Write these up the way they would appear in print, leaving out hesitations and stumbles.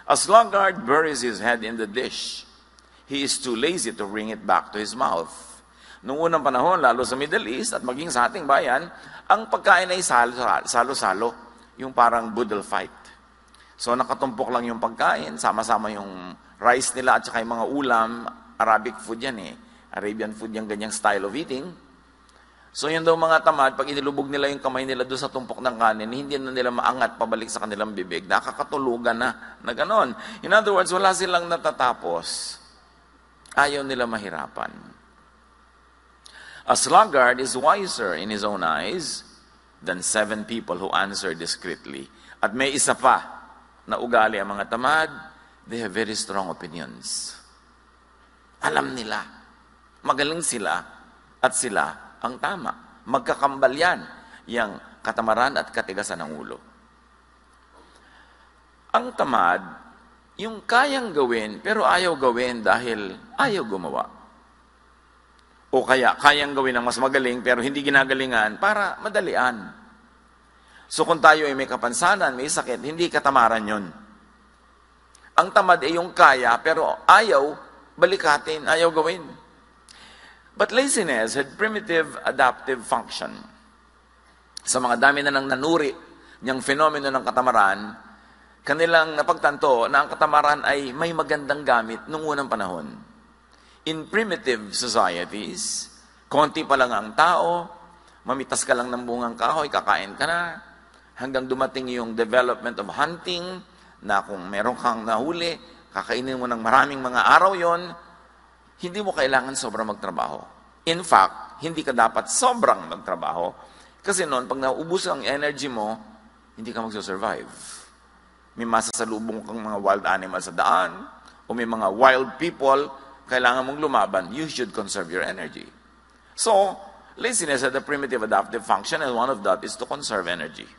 A sluggard buries his head in the dish. He is too lazy to bring it back to his mouth. Noong unang panahon, lalo sa Middle East at maging sa ating bayan, ang pagkain ay salo-salo. Yung parang boodle fight. So nakatumpok lang yung pagkain, sama-sama yung rice nila at saka yung mga ulam. Arabic food yan eh. Arabian food yung ganyang style of eating. So yun daw mga tamad, pag inilubog nila yung kamay nila doon sa tumpok ng kanin, hindi na nila maangat pabalik sa kanilang bibig. Nakakatulugan na ganon. In other words, wala silang natatapos. Ayaw nila mahirapan. A sluggard is wiser in his own eyes than 7 people who answer discreetly. At may isa pa na ugali ang mga tamad, they have very strong opinions. Alam nila. Magaling sila at sila ang tama. Magkakambal yan, yung katamaran at katigasan ng ulo. Ang tamad, yung kayang gawin, pero ayaw gawin dahil ayaw gumawa. O kaya, kayang gawin ng mas magaling, pero hindi ginagalingan para madalian. So kung tayo ay may kapansanan, may sakit, hindi katamaran yun. Ang tamad ay yung kaya, pero ayaw balikatin, ayaw gawin. But laziness had primitive adaptive function. Sa mga dami na nang nanuri niyang fenomeno ng katamaran, kanilang napagtanto na ang katamaran ay may magandang gamit noong unang panahon. In primitive societies, konti pa lang ang tao, mamitas ka lang ng bungang kahoy, kakain ka na, hanggang dumating yung development of hunting, na kung meron kang nahuli, kakainin mo ng maraming mga araw yon, hindi mo kailangan sobrang magtrabaho. In fact, hindi ka dapat sobrang magtrabaho. Kasi noon, pag naubos ang energy mo, hindi ka magsusurvive. May masasalubong kang mga wild animals sa daan, o may mga wild people, kailangan mong lumaban, you should conserve your energy. So, laziness had a primitive adaptive function, and one of that is to conserve energy.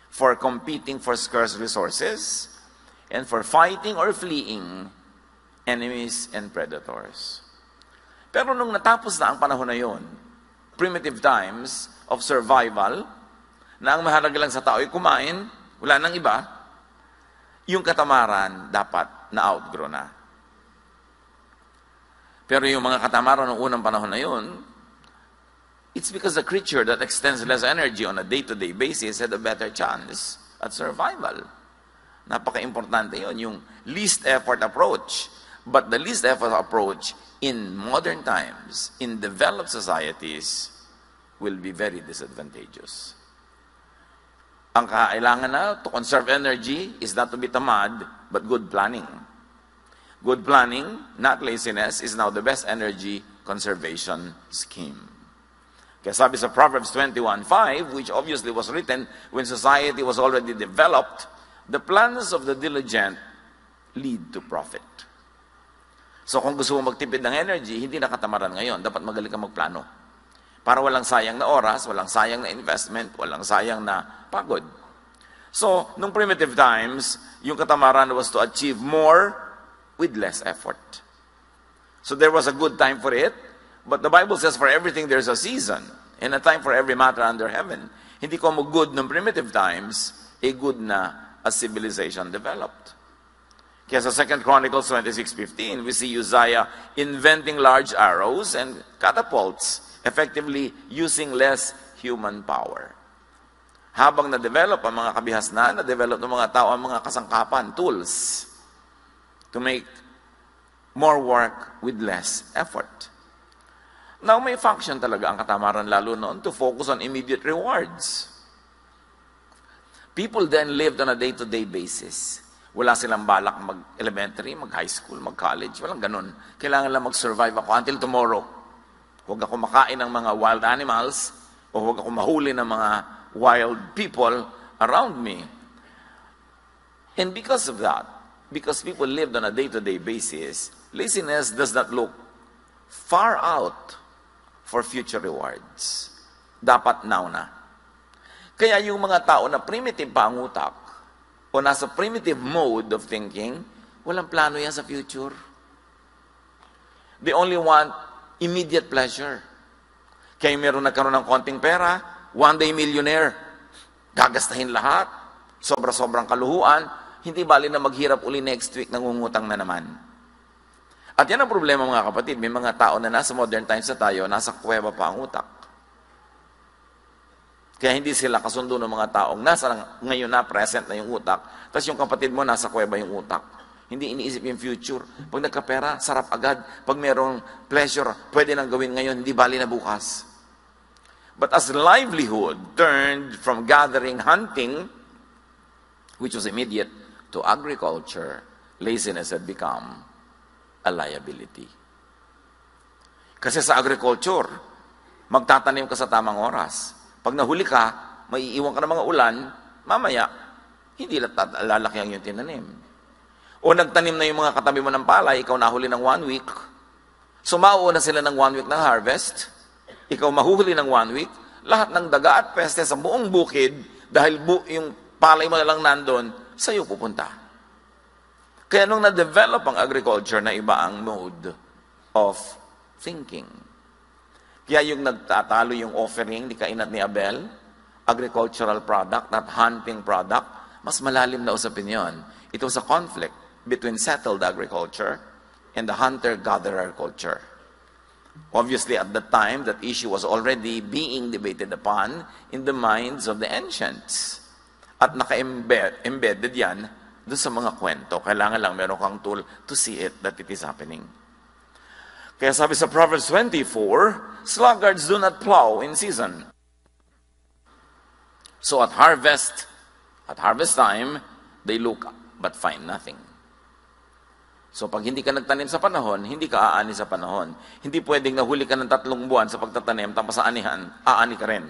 For competing for scarce resources, and for fighting or fleeing enemies and predators. Pero nung natapos na ang panahon na yon, primitive times of survival, na ang mahalaga lang sa tao ay kumain, wala nang iba, yung katamaran dapat na-outgrow na. Pero yung mga katamaran ng unang panahon na yon, it's because the creature that extends less energy on a day-to-day basis had a better chance at survival. Napaka-importante yun, yung least effort approach. But the least effort approach in modern times, in developed societies, will be very disadvantageous. Ang kailangan na to conserve energy is not to be tamad, but good planning. Good planning, not laziness, is now the best energy conservation scheme. Kaya sabi sa Proverbs 21:5, which obviously was written when society was already developed, the plans of the diligent lead to profit. So kung gusto mo magtipid ng energy, hindi na katamaran ngayon. Dapat magaling ka magplano. Para walang sayang na oras, walang sayang na investment, walang sayang na pagod. So, nung primitive times, yung katamaran was to achieve more with less effort. So there was a good time for it, but the Bible says for everything there's a season, and a time for every matter under heaven. Hindi ko mo good ng primitive times, good na as civilization developed. Kaya sa 2 Chronicles 26:15, we see Uzziah inventing large arrows and catapults, effectively using less human power. Habang na-develop ang mga kabihasnan, na-develop ng mga tao ang mga kasangkapan, tools, to make more work with less effort. Now, may function talaga ang katamaran lalo noon to focus on immediate rewards. People then lived on a day-to-day basis. Wala silang balak mag-elementary, mag-high school, mag-college. Walang ganun. Kailangan lang mag-survive ako until tomorrow. Huwag ako makain ng mga wild animals o huwag ako mahuli ng mga wild people around me. And because of that, because people lived on a day-to-day basis, laziness does not look far out for future rewards. Dapat now na. Kaya yung mga tao na primitive pa ang utak, o nasa primitive mode of thinking, walang plano yan sa future. They only want immediate pleasure. Kaya meron nagkaroon ng konting pera, one day millionaire, gagastahin lahat, sobra-sobrang kaluhuan, hindi bali na maghirap uli next week, nangungutang na naman. At yan ang problema mga kapatid, may mga tao na nasa modern times na tayo, nasa kuweba pa ang utak. Kaya hindi sila kasundo ng mga taong nasa ngayon na present na yung utak, tapos yung kapatid mo nasa kuweba yung utak. Hindi iniisip yung future. Pag nagkapera, sarap agad. Pag merong pleasure, pwede nang gawin ngayon, hindi bali na bukas. But as livelihood turned from gathering, hunting, which was immediate, to agriculture, laziness had become a liability. Kasi sa agriculture, magtatanim ka sa tamang oras. Pag nahuli ka, maiiwan ka ng mga ulan, mamaya, hindi lalaki ang yung tinanim. O nagtanim na yung mga katabi mo ng palay, ikaw nahuli ng 1 week, sumao na sila ng 1 week ng harvest, ikaw mahuhuli ng 1 week, lahat ng daga at peste sa buong bukid, dahil yung palay mo na lang nandun, sa'yo pupunta. Kaya nung na-develop ang agriculture na iba ang mode of thinking. Kaya yung nagtatalo yung offering ni Cain at ni Abel, agricultural product, not hunting product, mas malalim na usapin yun. It was a conflict between settled agriculture and the hunter-gatherer culture. Obviously, at the time, that issue was already being debated upon in the minds of the ancients. At naka-embedded yan doon sa mga kwento. Kailangan lang meron kang tool to see it, that it is happening. Kaya sabi sa Proverbs 24, sluggards do not plow in season. So at harvest time, they look but find nothing. So pag hindi ka nagtanim sa panahon, hindi ka aani sa panahon. Hindi pwedeng nahuli ka ng 3 buwan sa pagtatanim, tapos sa anihan, aani ka rin.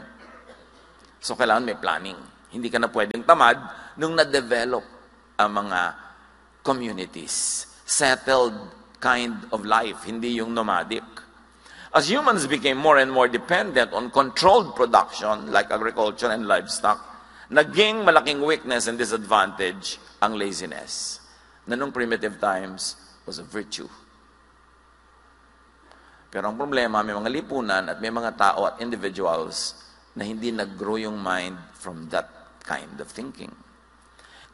So kailangan may planning. Hindi ka na pwedeng tamad nung na-develop ang mga communities. Settled kind of life, hindi yung nomadic. As humans became more and more dependent on controlled production like agriculture and livestock, naging malaking weakness and disadvantage ang laziness, na nung primitive times was a virtue. Pero ang problema, may mga lipunan at may mga tao at individuals na hindi nag-grow yung mind from that kind of thinking.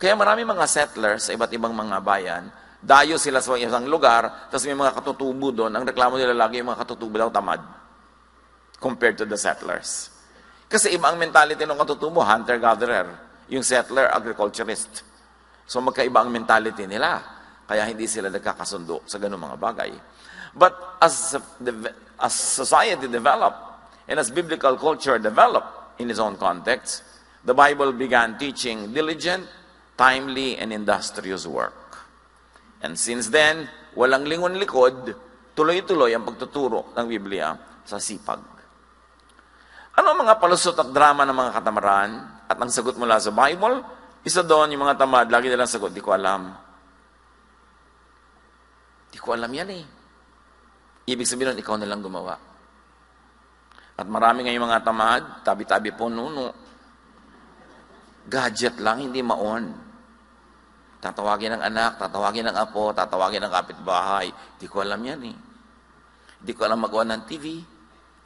Kaya marami mga settlers sa iba't ibang mga bayan, dayo sila sa isang lugar, tapos may mga katutubo doon, ang reklamo nila lagi yung mga katutubo daw tamad compared to the settlers. Kasi iba ang mentality ng katutubo, hunter-gatherer. Yung settler, agriculturist. So magkaiba ang mentality nila. Kaya hindi sila nagkakasundo sa ganung mga bagay. But as society developed, and as biblical culture developed in its own context, the Bible began teaching diligent, timely, and industrious work. And since then, walang lingon-likod, tuloy-tuloy ang pagtuturo ng Biblia sa sipag. Ano ang mga palusot at drama ng mga katamaran? At ang sagot mula sa Bible, isa doon yung mga tamad, lagi nilang sagot, di ko alam. Di ko alam yan eh. Ibig sabihin nun, ikaw na lang gumawa. At marami ngayong mga tamad, tabi-tabi po nuno. Gadget lang, hindi maon. Tatawagin ng anak, tatawagin ng apo, tatawagin ng kapitbahay. Di ko alam yan eh. Hindi ko alam magawa ng TV.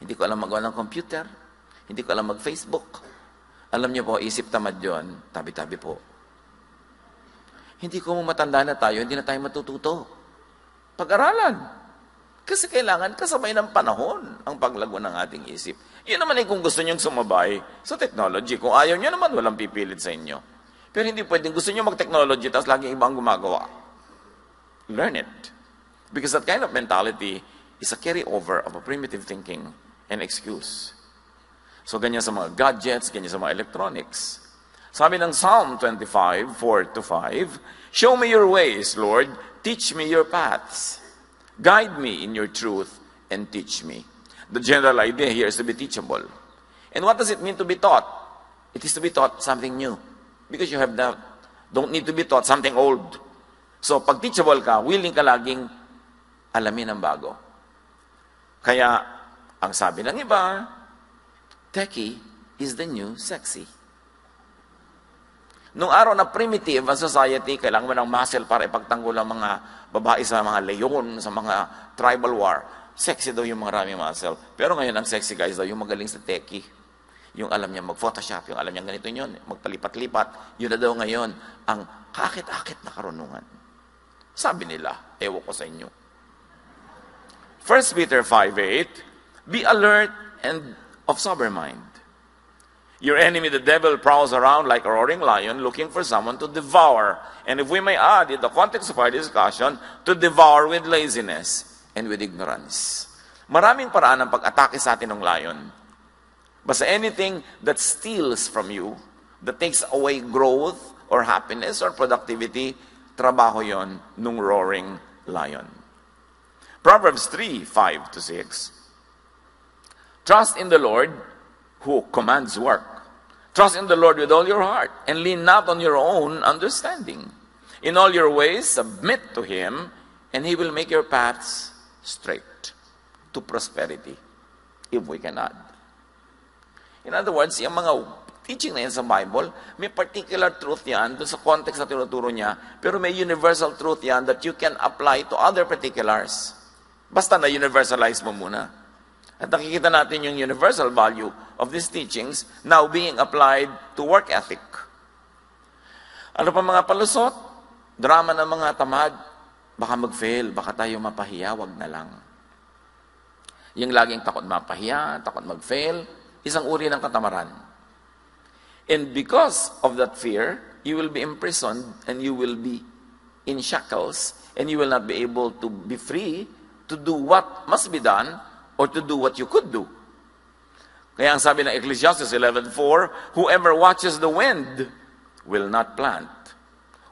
Hindi ko alam magawa ng computer. Hindi ko alam mag-Facebook. Alam niyo po, isip tamad yun, tabi-tabi po. Hindi ko matanda na tayo, hindi na tayo matututo. Pag-aralan. Kasi kailangan kasabay ng panahon ang paglago ng ating isip. Yun naman ay kung gusto niyong sumabay sa technology. Kung ayaw niyo naman, walang pipilit sa inyo. Pero hindi pwedeng gusto niyo mag-technology tapos laging ibang gumagawa. Learn it. Because that kind of mentality is a carryover of a primitive thinking and excuse. So ganyan sa mga gadgets, ganyan sa mga electronics. Sabi ng Psalm 25, 4-5, show me your ways, Lord. Teach me your paths. Guide me in your truth and teach me. The general idea here is to be teachable. And what does it mean to be taught? It is to be taught something new. Because you have that. Don't need to be taught something old. So pag teachable ka, willing ka laging alamin ang bago. Kaya, ang sabi ng iba, techie is the new sexy. Nung araw na primitive ang society, kailangan mo ng muscle para ipagtanggol ang mga babae sa mga leyon, sa mga tribal war. Sexy daw yung maraming muscle. Pero ngayon, ang sexy guys daw yung magaling sa techie. Yung alam niya mag-Photoshop, yung alam niya ganito yun, magpalipat-lipat, yun na daw ngayon ang kakit-akit na karunungan. Sabi nila, ewan ko sa inyo. 1 Peter 5:8, be alert and of sober mind. Your enemy, the devil, prowls around like a roaring lion looking for someone to devour. And if we may add, in the context of our discussion, to devour with laziness and with ignorance. Maraming paraan ng pag-atake sa atin ng lion. Basta anything that steals from you, that takes away growth or happiness or productivity, trabaho yon nung roaring lion. Proverbs 3:5-6. Trust in the Lord who commands work. Trust in the Lord with all your heart and lean not on your own understanding. In all your ways, submit to Him and He will make your paths straight to prosperity, if we can add. In other words, yung mga teaching na yan sa Bible, may particular truth yan doon sa context na tinuturo niya, pero may universal truth yan that you can apply to other particulars. Basta na universalize mo muna. At nakikita natin yung universal value of these teachings now being applied to work ethic. Ano pa mga palusot? Drama ng mga tamad. Baka mag-fail, baka tayo mapahiya, wag na lang. Yung laging takot mapahiya, takot mag-fail, isang uri ng katamaran. And because of that fear, you will be imprisoned and you will be in shackles and you will not be able to be free to do what must be done or to do what you could do. Kaya ang sabi ng Ecclesiastes 11:4, whoever watches the wind will not plant.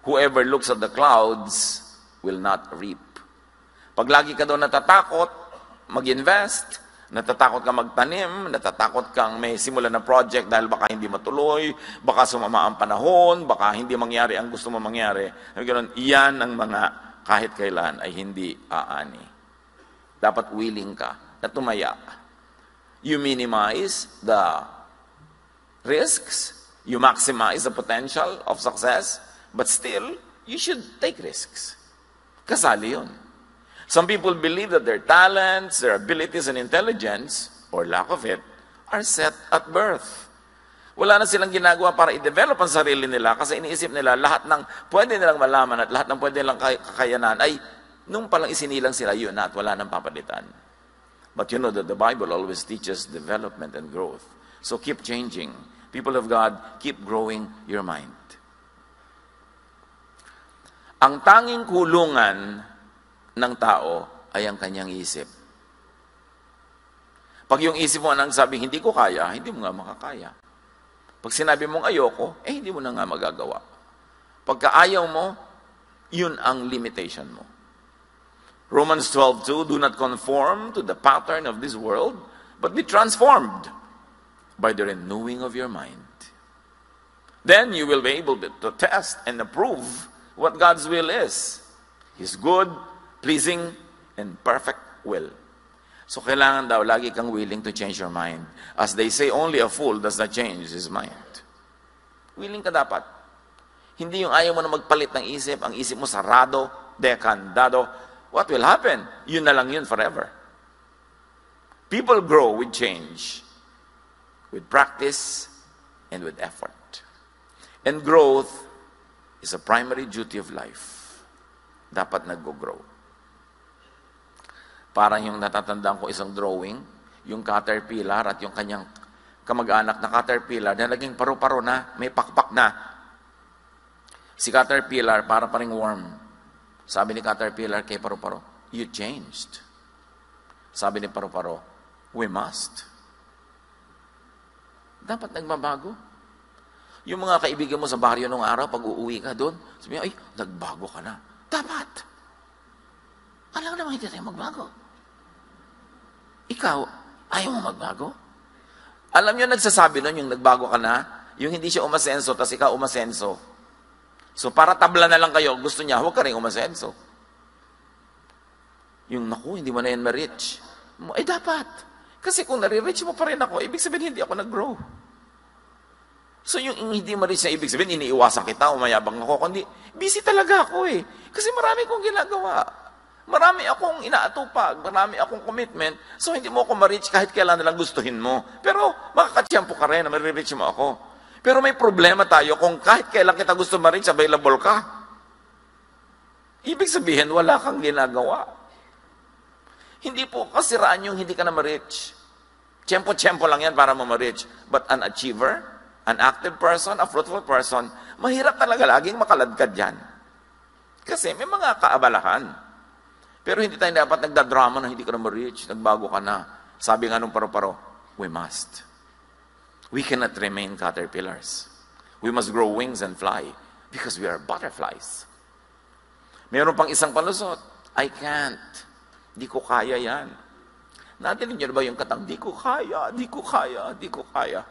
Whoever looks at the clouds will not reap. Pag lagi ka daw natatakot mag-invest, natatakot kang magtanim, natatakot kang may simulan na project dahil baka hindi matuloy, baka sumama ang panahon, baka hindi mangyari ang gusto mo mangyari. Iyan ang mga kahit kailan ay hindi aani. Dapat willing ka na tumaya. You minimize the risks, you maximize the potential of success, but still, you should take risks. Kasali yun. Some people believe that their talents, their abilities and intelligence, or lack of it, are set at birth. Wala na silang ginagawa para i-develop ang sarili nila kasi iniisip nila lahat ng pwede nilang malaman at lahat ng pwede nilang kakayanan ay nung palang isinilang sila yun na at wala nang papalitan. But you know that the Bible always teaches development and growth. So keep changing. People of God, keep growing your mind. Ang tanging kulungan ng tao ay ang kanyang isip. Pag yung isip mo nang sabi, hindi ko kaya, hindi mo nga makakaya. Pag sinabi mong ayoko, hindi mo na nga magagawa. Pagka ayaw mo, yun ang limitation mo. Romans 12:2, do not conform to the pattern of this world, but be transformed by the renewing of your mind. Then you will be able to test and approve what God's will is. His good, pleasing, and perfect will. So kailangan daw, lagi kang willing to change your mind. As they say, only a fool does not change his mind. Willing ka dapat. Hindi yung ayaw mo na magpalit ng isip, ang isip mo sarado, dekandado. What will happen? Yun na lang yun forever. People grow with change, with practice, and with effort. And growth is a primary duty of life. Dapat nag-grow. Parang yung natatandaan ko isang drawing, yung caterpillar at yung kanyang kamag-anak na caterpillar na naging paru-paro na, may pakpak na. Si caterpillar para paring worm. Sabi ni caterpillar kay paru-paro, you changed. Sabi ni paru-paro, we must. Dapat nagbabago. Yung mga kaibigan mo sa baryo nung araw, pag uuwi ka doon, sabi niya, ay, nagbago ka na. Dapat. Alam naman hindi tayo magbago. Ikaw, ayaw mo magbago? Alam niyo, nagsasabi nun, yung nagbago ka na, yung hindi siya umasenso, tas ikaw umasenso. So, para tabla na lang kayo, gusto niya, huwag ka rin umasenso. Yung, naku, hindi mo na yan ma-reach. Dapat. Kasi kung nare-reach mo pa rin ako, ibig sabihin, hindi ako nag-grow. So, yung hindi ma-reach na ibig sabihin, iniiwasan kita, umayabang ako, kundi, busy talaga ako eh. Kasi marami kong ginagawa. Marami akong inaatupag, marami akong commitment, so hindi mo ako ma-reach kahit kailan nalang gustuhin mo. Pero makakatsyempo ka rin na ma-reach mo ako. Pero may problema tayo kung kahit kailan kita gusto ma-reach, available ka. Ibig sabihin, wala kang ginagawa. Hindi po kasiraan yung hindi ka na ma-reach. Tiyempo-tiyempo lang yan para mo ma-reach. But an achiever, an active person, a fruitful person, mahirap talaga laging makaladkad yan. Kasi may mga kaabalahan. Pero hindi tayo dapat nagdadrama na hindi ka na ma-reach, nagbago ka na. Sabi nga nung paro-paro, we must. We cannot remain caterpillars. We must grow wings and fly because we are butterflies. Mayroon pang isang palusot, I can't. Di ko kaya yan. Natinig niyo ba yung katang, di ko kaya, di ko kaya, di ko kaya.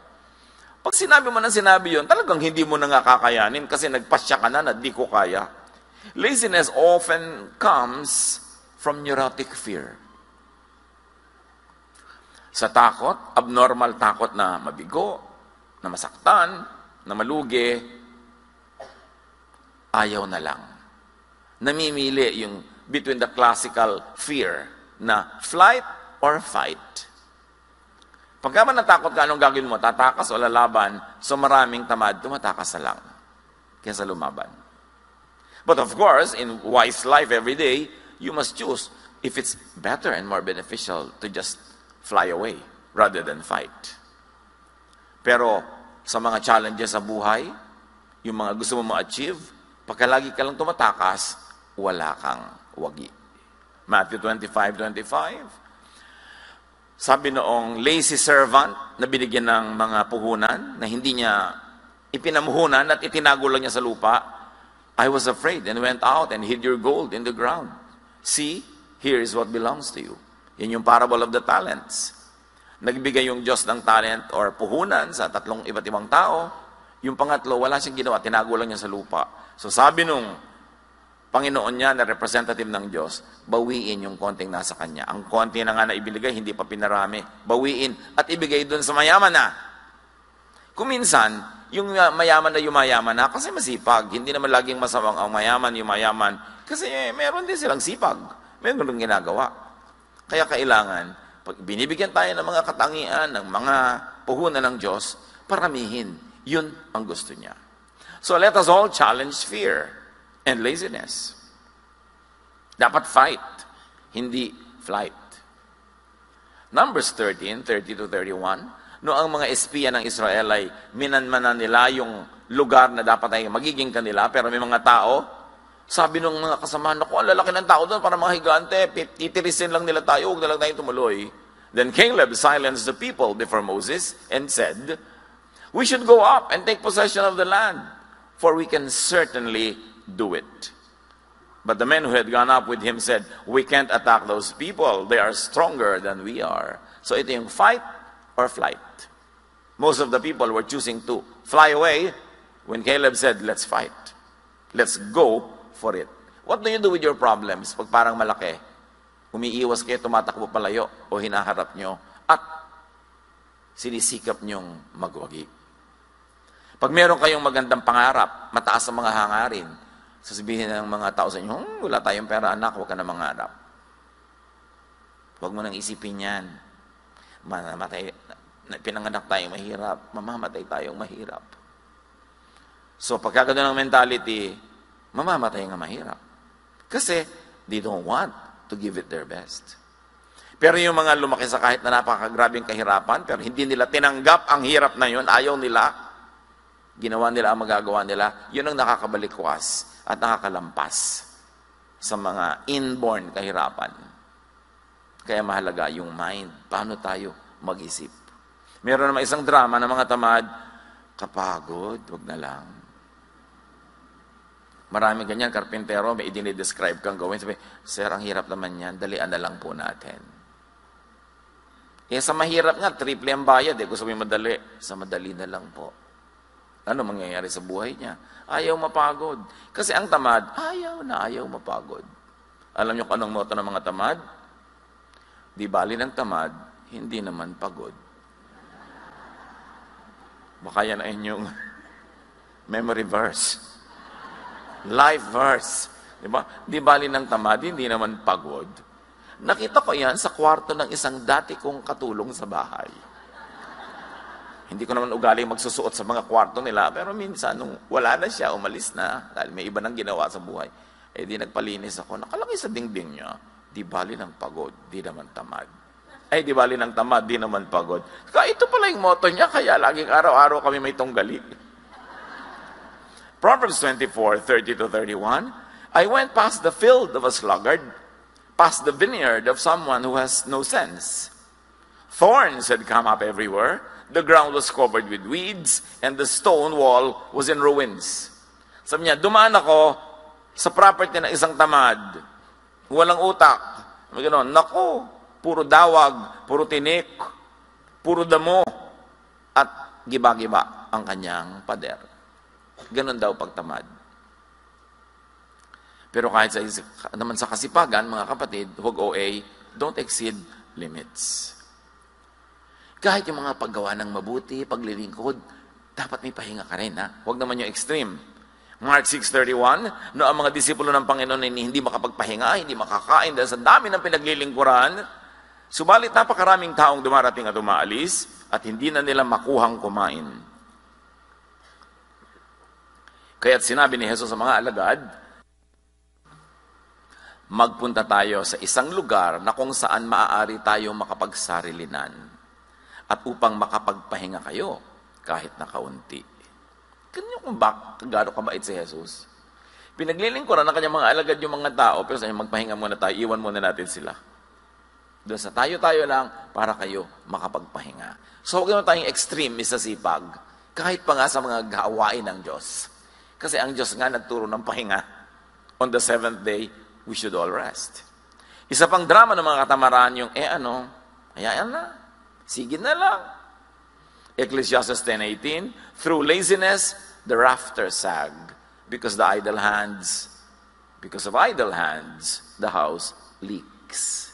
Pag sinabi mo na sinabi yun, talagang hindi mo na nga kakayanin kasi nagpasya ka na di ko kaya. Laziness often comes from neurotic fear. Sa takot, abnormal takot na mabigo, na masaktan, na malugi, ayaw na lang. Namimili yung between the classical fear na flight or fight. Pagka man natakot ka, anong gagawin mo? Tatakas o lalaban? So maraming tamad, tumatakas na lang kaysa lumaban. But of course, in wise life every day, you must choose if it's better and more beneficial to just fly away rather than fight. Pero sa mga challenges sa buhay, yung mga gusto mo ma-achieve, pagka lagi ka lang tumatakas, wala kang wagi. Matthew 25:25. Sabi noong lazy servant na binigyan ng mga puhunan na hindi niya ipinamuhunan at itinago lang niya sa lupa, I was afraid and went out and hid your gold in the ground. See, here is what belongs to you. Yan yung parable of the talents. Nagbigay yung Diyos ng talent or puhunan sa tatlong iba't ibang tao. Yung pangatlo, wala siyang ginawa, tinago lang niya sa lupa. So sabi nung Panginoon niya na representative ng Diyos, bawiin yung konting nasa kanya. Ang konti na nga na ibinigay, hindi pa pinarami. Bawiin at ibigay dun sa mayaman na. Kung minsan, yung mayaman na yumayaman na, kasi masipag. Hindi naman laging masamang ang mayaman, yumayaman. Kasi meron din silang sipag. Meron din ginagawa. Kaya kailangan, pag binibigyan tayo ng mga katangian, ng mga puhunan ng Diyos, paramihin. Yun ang gusto niya. So let us all challenge fear and laziness. Dapat fight, hindi flight. Numbers 13:30-31, no ang mga espiya ng Israel ay minanmanan nila yung lugar na dapat ay magiging kanila, pero may mga tao, sabi ng mga kasamahan, naku, ang lalaki ng tao doon, para mga higante, titirisin lang nila tayo, huwag na lang tayo tumuloy. Then Caleb silenced the people before Moses and said, we should go up and take possession of the land, for we can certainly do it. But the men who had gone up with him said, we can't attack those people. They are stronger than we are. So ito yung fight or flight. Most of the people were choosing to fly away when Caleb said, let's fight. Let's go for it. What do you do with your problems pag parang malaki? Umiiwas kayo, tumatakbo palayo o hinaharap nyo at sinisikap nyong magwagi. Pag meron kayong magandang pangarap, mataas ang mga hangarin, sasabihin ng mga tao sa inyo, wala tayong pera anak, huwag ka na mangarap. Huwag mo nang isipin yan. Pinanganak tayong mahirap, mamamatay tayong mahirap. So pagka ganun ang mentality, mamamatay nga mahirap. Kasi they don't want to give it their best. Pero yung mga lumaki sa kahit na napakagrabing kahirapan, pero hindi nila tinanggap ang hirap na yun, ayaw nila, ginawa nila ang magagawa nila, yun ang nakakabalikwas at nakakalampas sa mga inborn kahirapan. Kaya mahalaga yung mind. Paano tayo mag-isip? Meron naman isang drama ng mga tamad, kapagod, wag na lang. Marami ganyan, karpintero, may idinidescribe kang gawin. Sabi, sir, ang hirap naman yan, dalian na lang po natin. Sa mahirap nga, triple ang bayad. Gusto mo madali, sa madali na lang po. Ano mangyayari sa buhay niya? Ayaw mapagod. Kasi ang tamad, ayaw mapagod. Alam niyo kung anong motto ng mga tamad? Di bali ng tamad, hindi naman pagod. Baka yan ay inyong memory verse. Life verse. Di ba? Di bali ng tamad, hindi naman pagod. Nakita ko yan sa kwarto ng isang dati kong katulong sa bahay. Hindi ko naman ugali magsusuot sa mga kwarto nila, pero minsan, nung wala na siya, umalis na, dahil may iba nang ginawa sa buhay, eh di nagpalinis ako, nakalagay sa dingding niya, di bali ng pagod, di naman tamad. Ay, di bali ng tamad, di naman pagod. Kaya ito pala yung motto niya, kaya laging araw-araw kami may tunggali. Proverbs 24:30-31, I went past the field of a sluggard, past the vineyard of someone who has no sense. Thorns had come up everywhere, the ground was covered with weeds, and the stone wall was in ruins. Sabi niya, dumaan ako sa property ng isang tamad, walang utak. Gano'n, naku, puro dawag, puro tinik, puro damo, at giba-giba ang kanyang pader. Ganon daw pagtamad. Pero kahit naman sa kasipagan, mga kapatid, huwag OA, don't exceed limits. Kahit yung mga paggawa ng mabuti, paglilingkod, dapat may pahinga ka rin, ha? Huwag naman yung extreme. Mark 6:31, no, ang mga disipulo ng Panginoon ay hindi makapagpahinga, hindi makakain dahil sa dami ng pinaglilingkuran, subalit napakaraming taong dumarating at umaalis at hindi na nila makuhang kumain. Kaya't sinabi ni Jesus sa mga alagad, magpunta tayo sa isang lugar na kung saan maaari tayong makapagsarilinan at upang makapagpahinga kayo kahit na kaunti. Ganyan kung gano'n kabait si Jesus. Pinaglilingkuran ng kanyang mga alagad yung mga tao, pero sa inyo, magpahinga muna tayo, iwan muna natin sila. Doon sa tayo-tayo lang para kayo makapagpahinga. So huwag naman tayong extreme sa sipag, kahit pa nga sa mga gawain ng Diyos. Kasi ang Diyos nga nagturo ng pahinga. On the seventh day, we should all rest. Isa pang drama ng mga katamaran yung, hayaan na, sige na lang. Ecclesiastes 10:18, through laziness, the rafters sag, because of idle hands, the house leaks.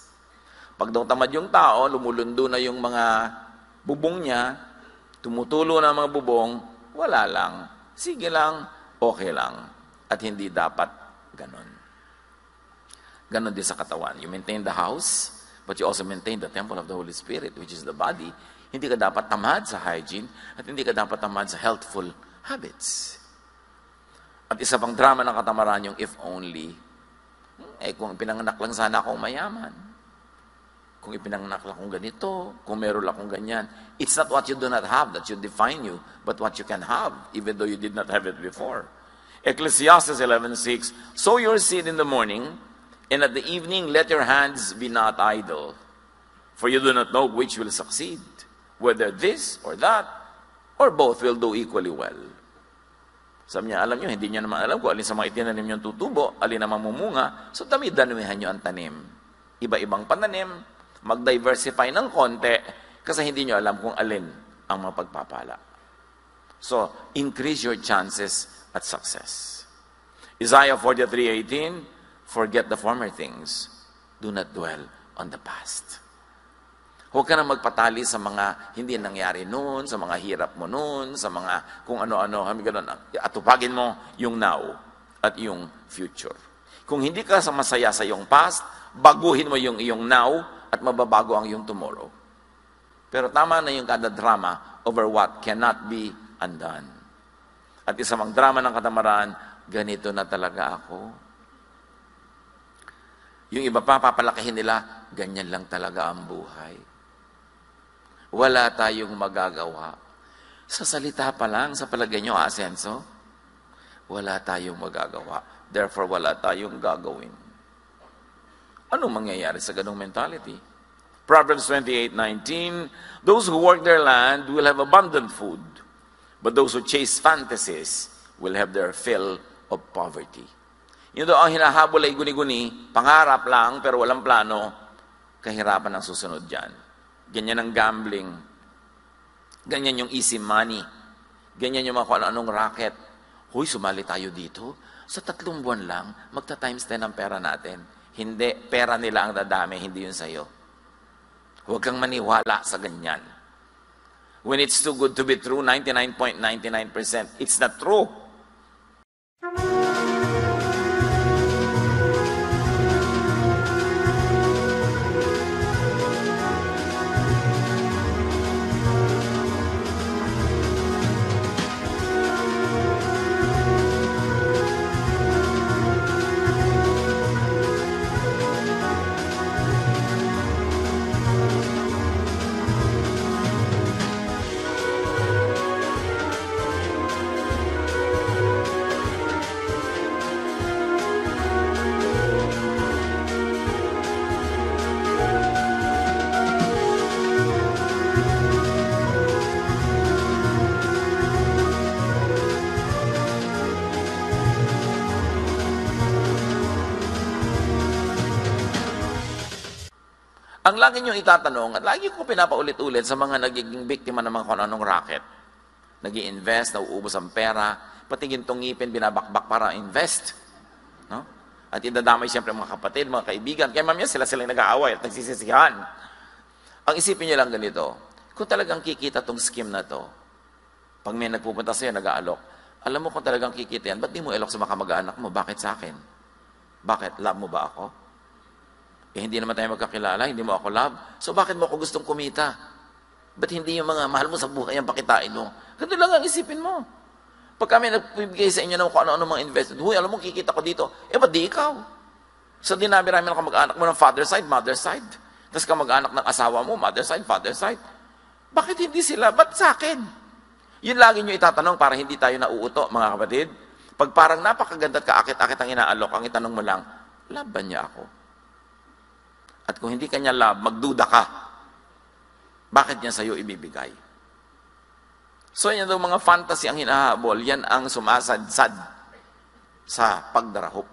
Pag daw tamad yung tao, lumulundo na yung mga bubong niya, tumutulo na mga bubong, wala lang. Sige lang, okay lang. At hindi dapat ganon. Ganon din sa katawan. You maintain the house, but you also maintain the temple of the Holy Spirit, which is the body. Hindi ka dapat tamad sa hygiene at hindi ka dapat tamad sa healthful habits. At isa pang drama ng katamaran yung if only. Kung pinanganak lang sana akong mayaman. Kung ipinanganak lang akong ganito, kung meron lang akong ganyan. It's not what you do not have that should define you, but what you can have, even though you did not have it before. Ecclesiastes 11:6, sow your seed in the morning, and at the evening let your hands be not idle. For you do not know which will succeed, whether this or that, or both will do equally well. Sabi niya, alam niyo, hindi niya naman alam kung alin sa mga itinanim niyong tutubo, alin na mamumunga, so dami-damihan niyo ang tanim. Iba-ibang pananim, mag-diversify ng konti, kasi hindi niyo alam kung alin ang mapagpapala. So, increase your chances at success. Isaiah 43:18, forget the former things, do not dwell on the past. Huwag ka na magpatali sa mga hindi nangyari noon, sa mga hirap mo noon, sa mga kung ano-ano, atupagin mo yung now at yung future. Kung hindi ka masaya sa iyong past, baguhin mo yung iyong now at mababago ang iyong tomorrow. Pero tama na yung kada drama over what cannot be undone. At isa mang drama ng katamaran, ganito na talaga ako. Yung iba pa, papalakihin nila, ganyan lang talaga ang buhay. Wala tayong magagawa. Sa salita pa lang, sa palagay nyo, asenso, wala tayong magagawa. Therefore, wala tayong gagawin. Anong mangyayari sa ganong mentality? Proverbs 28:19, those who work their land will have abundant food, but those who chase fantasies will have their fill of poverty. Yun daw ang hinahabol ay guni-guni, pangarap lang pero walang plano, kahirapan ang susunod dyan. Ganyan ang gambling. Ganyan yung easy money. Ganyan yung mga kung anong racket. Huy, sumali tayo dito. Sa 3 buwan lang, magta-times 10 ang pera natin. Hindi, pera nila ang dadami, hindi yun sa'yo. Huwag kang maniwala sa ganyan. When it's too good to be true, 99.99%, it's not true. Ang lagi nyo itatanong, at lagi ko pinapaulit-ulit sa mga nagiging biktima ng mga kung anong racket. Nag-i-invest, nauubos ang pera, pati gintong ngipin, binabakbak para invest. No? At idadamay siyempre mga kapatid, mga kaibigan. Kaya mamaya sila-silang nag-aaway at nagsisisihan. Ang isipin nyo lang ganito, kung talagang kikita tong scheme na to, pag may nagpupunta sa'yo, nag-aalok, alam mo kung talagang kikita yan, ba't di mo ilok sa mga kamag-anak mo? Bakit sa akin? Bakit? Love mo ba ako? Eh, hindi naman tayo magkakilala, hindi mo ako love. So, bakit mo ako gustong kumita? Ba't hindi yung mga mahal mo sa buhay ang pakitain mo? Ganito lang ang isipin mo. Pag kami nagbibigay sa inyo ng kung ano-ano mga investment, huy, alam mo, kikita ko dito. Eh, ba't di ikaw? So, dinami-rami ng kamag-anak mo ng father side, mother side. Tapos kamag-anak ng asawa mo, mother side, father side. Bakit hindi sila? Ba't sa akin? Yun lagi nyo itatanong para hindi tayo nauuto, mga kapatid. Pag parang napakaganda at kaakit-akit ang inaalok, ang itanong mo lang, love ba niya ako? At kung hindi kanya love, magduda ka. Bakit niya sa'yo ibibigay? So yan daw mga fantasy ang hinahabol, yan ang sumasadsad sa pagdarahop.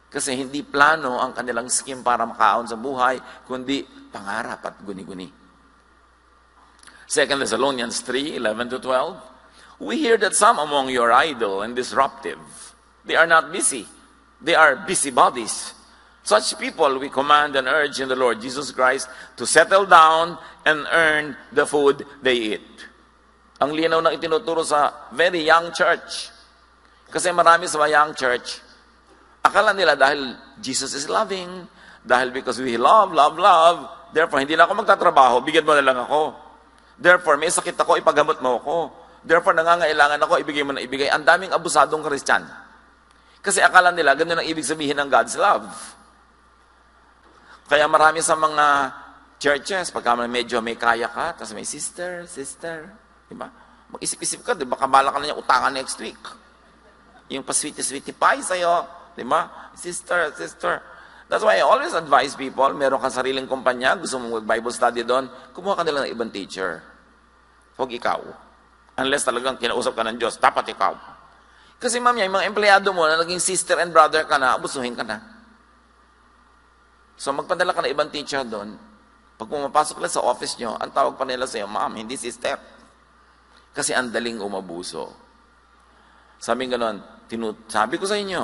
Kasi hindi plano ang kanilang scheme para makaon sa buhay, kundi pangarap at guni-guni. 2 Thessalonians 3:11-12, we hear that some among you are idle and disruptive. They are not busy. They are busybodies. Such people we command and urge in the Lord Jesus Christ to settle down and earn the food they eat. Ang linaw na itinuturo sa very young church. Kasi marami sa young church, akala nila dahil Jesus is loving, dahil because we love, therefore hindi na ako magtatrabaho, bigyan mo na lang ako. Therefore, may sakit ako, ipagamot mo ako. Therefore, nangangailangan ako, ibigay mo na ibigay. Ang daming abusadong Christian. Kasi akala nila, ganun ang ibig sabihin ng God's love. Kaya marami sa mga churches, pagka medyo may kaya ka, tapos may sister, diba? Mag-isip-isip ka, diba? Kabala ka na niya utangan next week. Yung pa-sweetie-sweetie pie sa'yo, diba? Sister. That's why I always advise people, meron kang sariling kumpanya, gusto mong mag-Bible study doon, kumuha ka nila ng ibang teacher. Huwag ikaw. Unless talagang kinausap ka ng Diyos, dapat ikaw. Kasi mamaya, yung mga empleyado mo na naging sister and brother ka na, abusuhin ka na. So magpadala ka ng ibang teacher doon. Pag pumapasok ka sa office nyo, ang tawag pa nila sa'yo, ma'am, hindi sister. Kasi ang daling umabuso. Sabi ko sa inyo,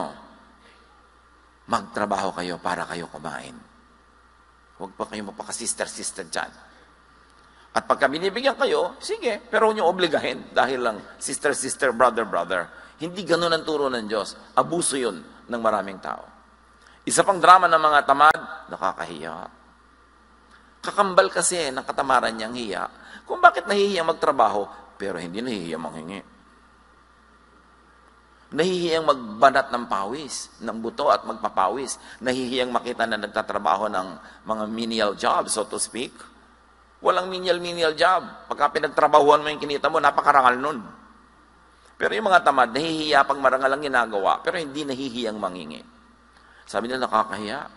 magtrabaho kayo para kayo kumain. Huwag pa kayo magpaka-sister dyan. At pagka binibigyan kayo, sige, pero huwag nyo obligahin dahil lang sister, brother. Hindi ganun ang turo ng Diyos. Abuso yun ng maraming tao. Isa pang drama ng mga tamad, nakakahiya. Kakambal kasi ng katamaran niyang hiya. Kung bakit nahihiyang magtrabaho, pero hindi nahihiyang manghingi. Nahihiyang magbanat ng pawis, ng buto at magpapawis. Nahihiyang makita na nagtatrabaho ng mga menial job, so to speak. Walang menial job. Pagka pinagtrabahuan mo yung kinita mo, napakarangal nun. Pero yung mga tamad, nahihiya pang marangal ang ginagawa, pero hindi nahihiyang mangingi. Sabi nila, nakakahiya.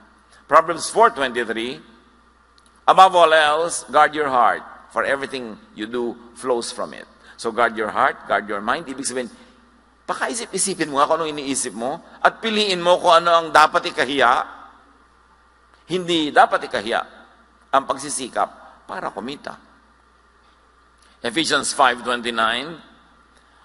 Proverbs 4:23, above all else, guard your heart, for everything you do flows from it. So guard your heart, guard your mind. Ibig sabihin, pakaisip-isipin mo nga kung anong iniisip mo at piliin mo kung ano ang dapat ikahiya. Hindi dapat ikahiya ang pagsisikap para kumita. Ephesians 5:29,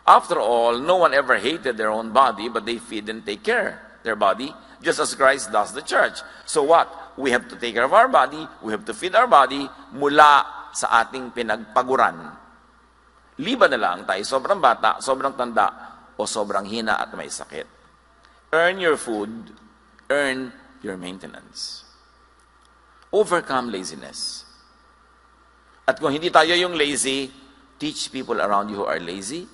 after all, no one ever hated their own body, but they feed and take care their body, just as Christ does the church. So what? We have to take care of our body, we have to feed our body mula sa ating pinagpaguran. Liban na lang tayo sobrang bata, sobrang tanda, o sobrang hina at may sakit. Earn your food, earn your maintenance. Overcome laziness. At kung hindi tayo yung lazy, teach people around you who are lazy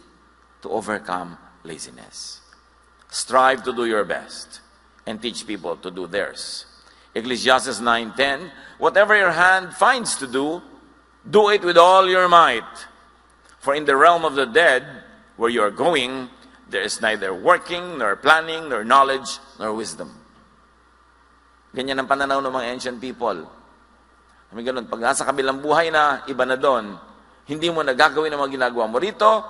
to overcome laziness. Strive to do your best and teach people to do theirs. Ecclesiastes 9:10, whatever your hand finds to do it with all your might. For in the realm of the dead, where you are going, there is neither working, nor planning, nor knowledge, nor wisdom. Ganyan ang pananaw ng mga ancient people. May ganun, pag nasa kabilang buhay na, iba na doon, hindi mo nagagawin ang mga ginagawa mo rito,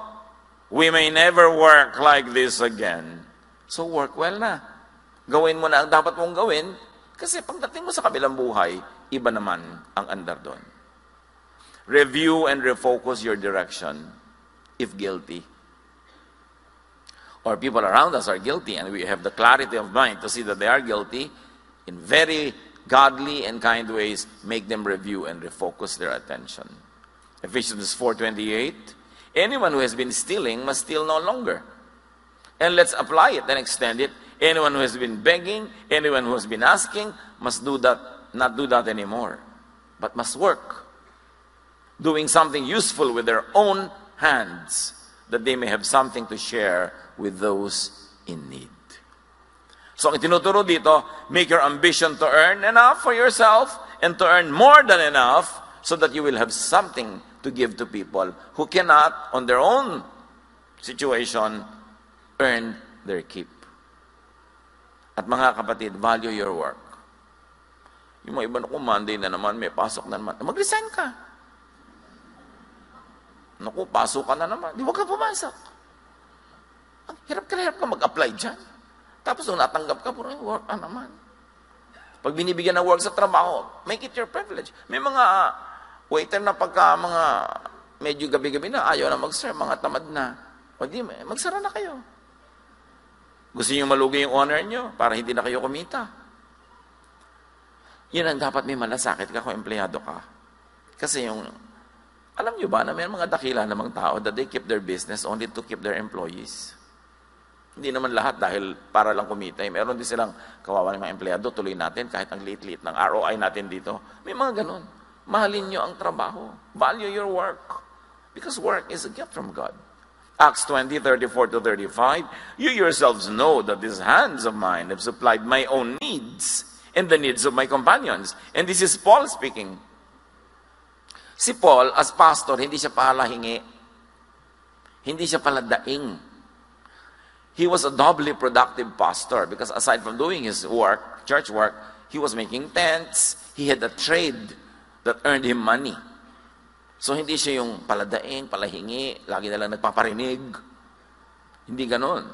we may never work like this again. So work well na. Gawin mo na ang dapat mong gawin, Kasi pagdating mo sa kabilang buhay, iba naman ang andar doon. Review and refocus your direction if guilty. Or people around us are guilty and we have the clarity of mind to see that they are guilty. In very godly and kind ways, make them review and refocus their attention. Ephesians 4:28, anyone who has been stealing must steal no longer. And let's apply it and extend it. Anyone who has been begging, anyone who has been asking, must not do that anymore, but must work, doing something useful with their own hands, that they may have something to share with those in need. So ang itinuturo dito, make your ambition to earn enough for yourself and to earn more than enough so that you will have something to give to people who cannot, on their own situation, earn their keep. At mga kapatid, value your work. Yung mga iba na Monday na naman, may pasok na naman, mag-resign ka. Naku, pasok ka na naman, di wag ka pumasok. Ang hirap ka mag-apply dyan. Tapos nung natanggap ka, puro work naman. Pag binibigyan ng work sa trabaho, make it your privilege. May mga waiter na pagka mga medyo gabi-gabi na, ayaw na mag-serve, mga tamad na. O di, magsara na kayo. Gusto niyo malugi yung honor niyo para hindi na kayo kumita. Yun ang dapat may malasakit ka kung empleyado ka. Kasi yung, alam niyo ba na may mga dakila namang tao that they keep their business only to keep their employees. Hindi naman lahat dahil para lang kumita. Meron din silang kawawa ng mga empleyado, tuloy natin kahit ang liit-liit ng ROI natin dito. May mga ganun. Mahalin niyo ang trabaho. Value your work. Because work is a gift from God. Acts 20:34-35, you yourselves know that these hands of mine have supplied my own needs and the needs of my companions. And this is Paul speaking. Si Paul, as pastor, hindi siya palahingi. Hindi siya paladaing. He was a doubly productive pastor because aside from doing his work, church work, he was making tents. He had a trade that earned him money. So, hindi siya yung paladaing, palahingi, lagi na lang nagpaparinig. Hindi ganon.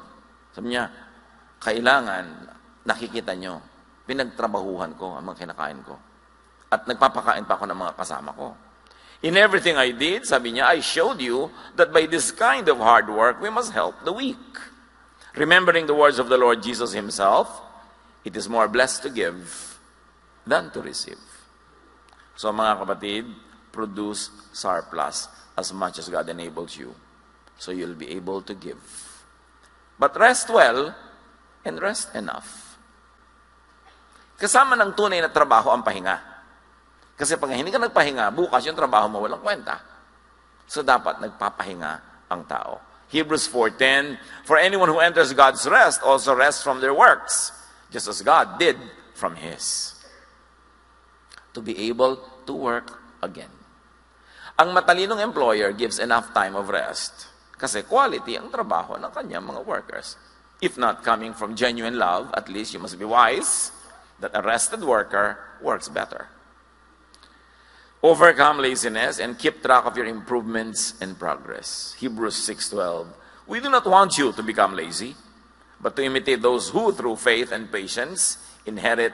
Sabi niya, kailangan, nakikita nyo, pinagtrabahuhan ko ang mga kinakain ko. At nagpapakain pa ako ng mga kasama ko. In everything I did, sabi niya, I showed you that by this kind of hard work, we must help the weak. Remembering the words of the Lord Jesus Himself, it is more blessed to give than to receive. So, mga kapatid, produce surplus as much as God enables you. So you'll be able to give. But rest well and rest enough. Kasama ng tunay na trabaho ang pahinga. Kasi pag hindi ka nagpahinga, bukas yung trabaho mo walang kwenta. So dapat nagpapahinga ang tao. Hebrews 4:10, for anyone who enters God's rest also rests from their works, just as God did from His. To be able to work again. Ang matalinong employer gives enough time of rest kasi quality ang trabaho ng kanyang mga workers. If not coming from genuine love, at least you must be wise that a rested worker works better. Overcome laziness and keep track of your improvements and progress. Hebrews 6:12. We do not want you to become lazy, but to imitate those who, through faith and patience, inherit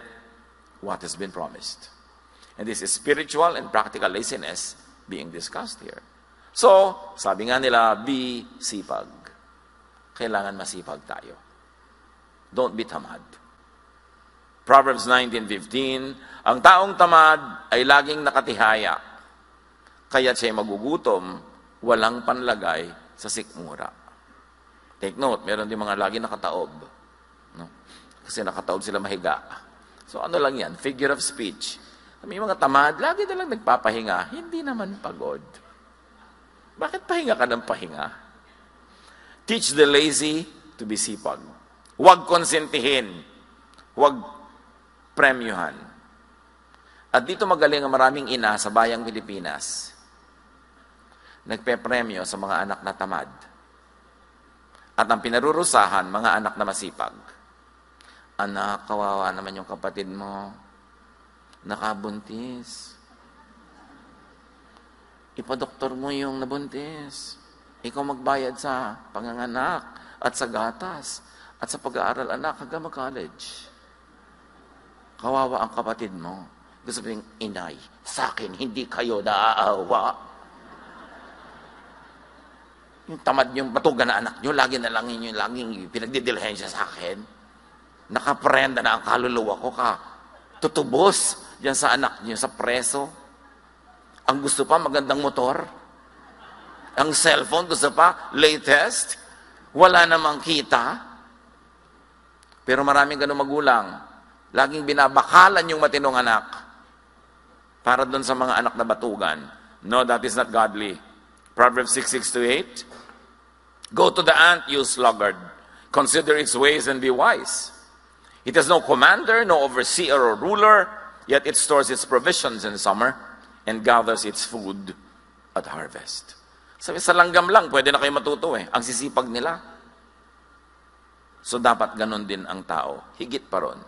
what has been promised. And this is spiritual and practical laziness being discussed here. So, sabi nga nila, be sipag. Kailangan masipag tayo. Don't be tamad. Proverbs 19:15, ang taong tamad ay laging nakatihaya, kaya't siya'y magugutom, walang panlagay sa sikmura. Take note, meron din mga lagi nakataob. No? Kasi nakataob sila mahiga. So ano lang yan? Figure of speech. May mga tamad, lagi na lang nagpapahinga, hindi naman pagod. Bakit pahinga ka ng pahinga? Teach the lazy to be sipag. Huwag konsentihin. Huwag premyuhan. At dito magaling ang maraming ina sa bayang Pilipinas. Nagpe-premyo sa mga anak na tamad. At ang pinarurusahan, mga anak na masipag. Anak, kawawa naman yung kapatid mo. Nakabuntis. Ipadoktor mo yung nabuntis. Ikaw magbayad sa panganganak at sa gatas at sa pag-aaral anak hanggang mag-college. Kawawa ang kapatid mo. Gusto sabihin, inay, sa akin, hindi kayo naaawa. Yung tamad yung batugan na anak nyo, lagi na lang yun, laging pinagdidilhensya sa akin. Nakaprenda na ang kaluluwa ko ka. Tutubos yan sa anak nyo, sa preso. Ang gusto pa, magandang motor. Ang cellphone, gusto pa, latest. Wala namang kita. Pero maraming ganun magulang. Laging binabakalan yung matinong anak. Para doon sa mga anak na batugan. No, that is not godly. Proverbs 6:6-8. Go to the ant, you sluggard. Consider its ways and be wise. It has no commander, no overseer or ruler, yet it stores its provisions in summer and gathers its food at harvest. Sabi, sa langgam lang, pwede na kayo matuto eh. Ang sisipag nila. So dapat ganun din ang tao. Higit pa ron.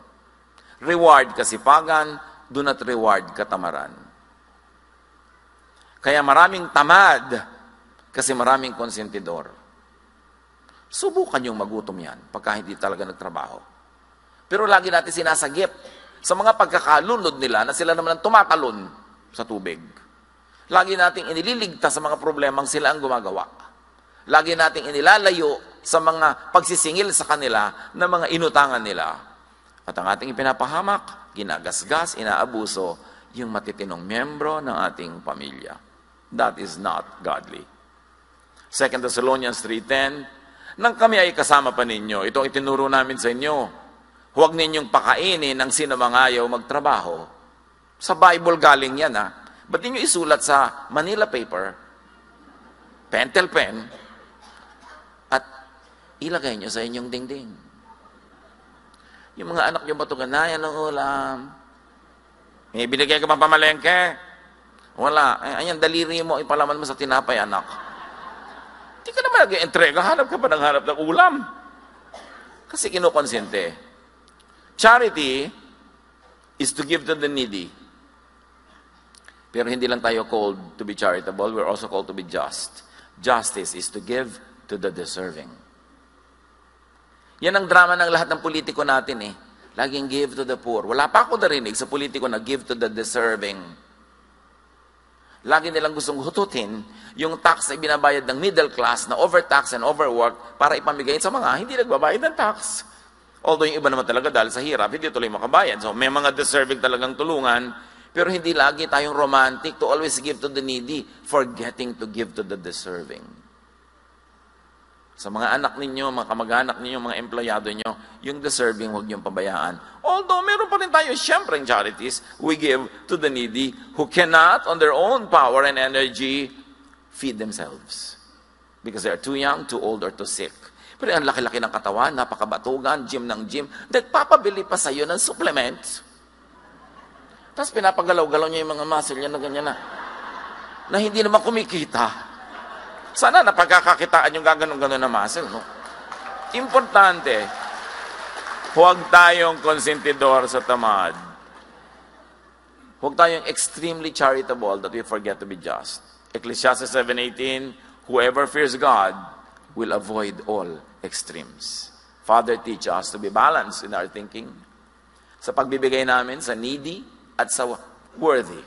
Reward kasipagan, do not reward katamaran. Kaya maraming tamad kasi maraming konsentidor. Subukan yung magutom yan pagka hindi talaga nagtrabaho. Pero lagi natin sinasagip sa mga pagkakalunod nila na sila naman ang tumatalon sa tubig. Lagi nating inililigtas sa mga problemang sila ang gumagawa. Lagi nating inilalayo sa mga pagsisingil sa kanila na mga inutangan nila. At ang ating ipinapahamak, ginagasgas, inaabuso, yung matitinong miyembro ng ating pamilya. That is not godly. 2 Thessalonians 3:10, nang kami ay kasama pa ninyo, itong itinuro namin sa inyo, huwag ninyong pakainin ang sino mga ayaw magtrabaho. Sa Bible galing yan ha. Ba't ninyo isulat sa Manila paper, pentel pen, at ilagay nyo sa inyong dingding? Yung mga anak nyo batugan na, yan ang ulam. Eh, binigay ka bang pamalengke? Wala. Ayan, daliri mo, ipalaman mo sa tinapay, anak. Hindi ka naman nag-entrega, hanap ka pa ng hanap ng ulam. Kasi kinukonsente. Charity is to give to the needy. Pero hindi lang tayo called to be charitable, we're also called to be just. Justice is to give to the deserving. Yan ang drama ng lahat ng politiko natin eh. Laging give to the poor. Wala pa ako narinig sa politiko na give to the deserving. Lagi nilang gustong hututin yung tax na binabayad ng middle class na overtax and overwork para ipamigay sa mga hindi nagbabayad ng tax. Although yung iba naman talaga dahil sa hirap, hindi tuloy makabayad. So may mga deserving talagang tulungan. Pero hindi lagi tayong romantic to always give to the needy, forgetting to give to the deserving. Sa mga anak ninyo, mga kamag-anak ninyo, mga empleyado nyo, yung deserving huwag niyong pabayaan. Although meron pa rin tayo siyempre in charities, we give to the needy who cannot on their own power and energy feed themselves. Because they are too young, too old, or too sick. Pero ang laki-laki ng katawan, napakabatugan, gym ng gym, nagpapabili pa sa'yo ng supplements. Tapos pinapagalaw-galaw niya yung mga muscle niya na ganyan na hindi naman kumikita. Sana napagkakakitaan yung gaganon-ganon na muscle, no? Importante, huwag tayong konsentidor sa tamad. Huwag tayong extremely charitable that we forget to be just. Ecclesiastes 7:18, whoever fears God will avoid all extremes. Father, teach us to be balanced in our thinking. Sa pagbibigay namin sa needy, at sa worthy.